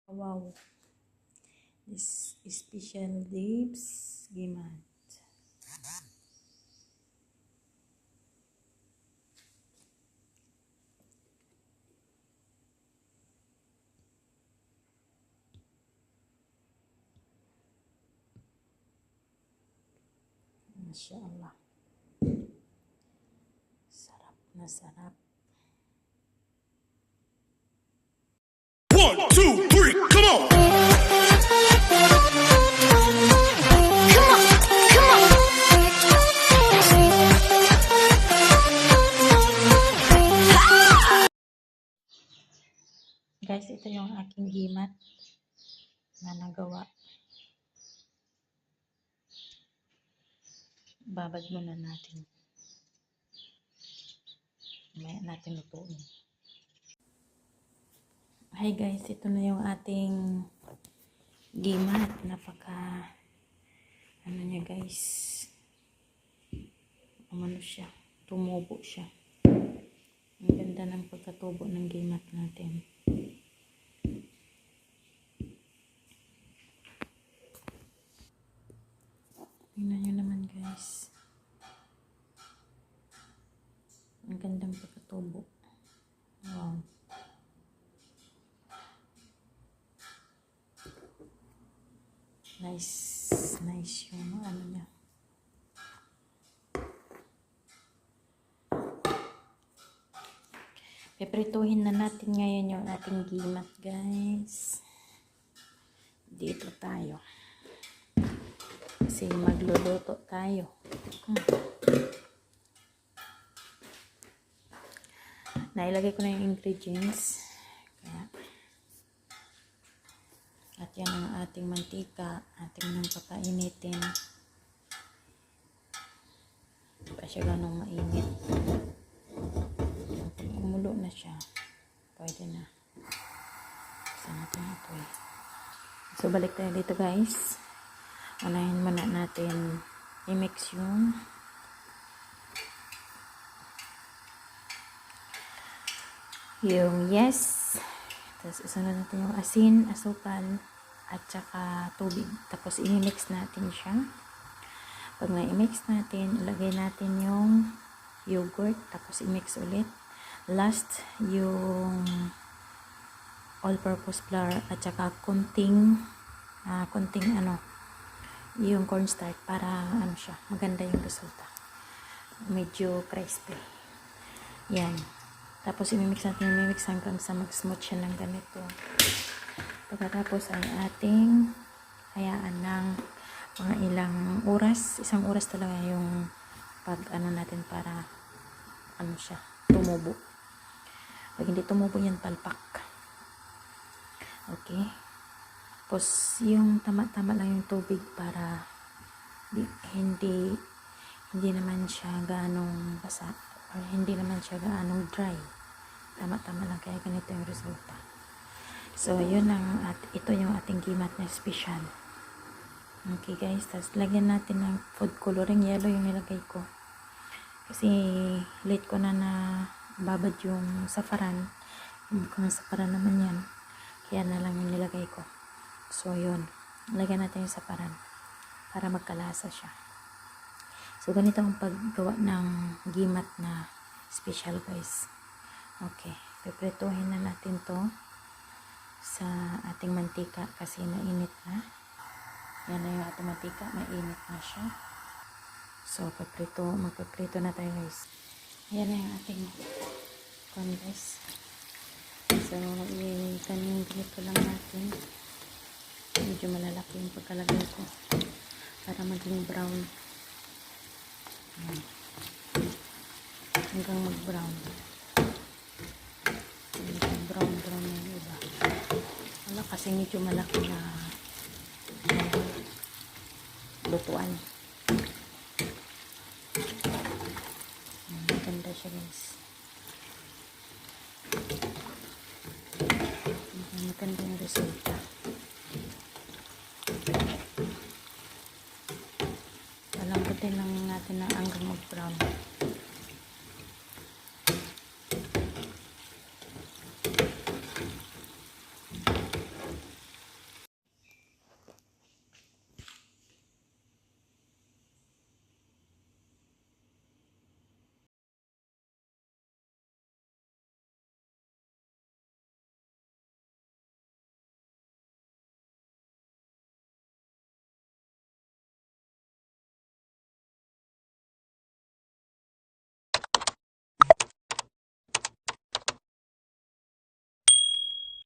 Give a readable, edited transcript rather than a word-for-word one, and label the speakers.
Speaker 1: Wow, this special dips gimat. Masya Allah, sarap na sarap.
Speaker 2: 1, 2, 3, come on!
Speaker 1: Guys, ito yung aking gimat na nagawa. Babad muna natin. Maya natin lutuin. Hi guys, ito na yung ating gimat. Napaka ano niya guys, umano siya, tumubo siya. Ang ganda ng pagkatubo ng gimat natin. Tingnan nyo naman guys, ang gandang pagkatubo. Wow. Nice yung ano niya. Piprituhin na natin ngayon yung ating gimat guys. Dito tayo. Kasi magluluto tayo. Nailagay ko na yung ingredients. At yan ang ating mantika. Ating nang papainitin. Hindi pa siya ganong mainit. Kumulo na siya. Pwede na. Buksan natin ito eh. So balik tayo dito guys. Unahin muna natin i-mix yung yes. Tapos isunod natin yung asin, asukal, at saka tubig. Tapos i-mix natin siya. Pag na-mix natin, ilagay natin yung yogurt. Tapos i-mix ulit. Last, yung all-purpose flour at saka konting yung cornstarch para ano siya, maganda yung resulta. Medyo crispy. Yan. Tapos i-mix natin, hanggang sa mag-smooth siya ng ganito. Pagkatapos ay ating hayaan ng mga ilang oras. Isang oras talaga yung pag ano natin para ano siya, tumubo. Pag hindi tumubo yan, palpak. Okay. Tapos yung tama-tama lang yung tubig para hindi naman siya ganong basa or hindi naman siya ganong dry. Tama-tama lang, kaya ganito yung resulta. So yun ang ito yung ating gimat na special. Okay guys, tapos lagyan natin ng food coloring. Yellow yung nilagay ko kasi late ko na babad yung safaran. Mukhang safaran naman yan, kaya na lang yung nilagay ko. So yun, lagyan natin yung safaran para magkalasa siya. So ganito ang paggawa ng gimat na special guys. Okay, piprituhin na natin to sa ating mantika kasi mainit na. Yan na yung ating mantika, mainit na siya. So magpiprito na tayo guys. Yan na yung ating corn guys. So ganito lang natin. Medyo malalaki yung pagkalagay ko para maging brown. Hanggang mag-brown. Brown yung iba. Wala kasi medyo malaki na lutuan. Maganda siya guys. Maganda yung resulta. Palambutin lang natin na hanggang mag-brown.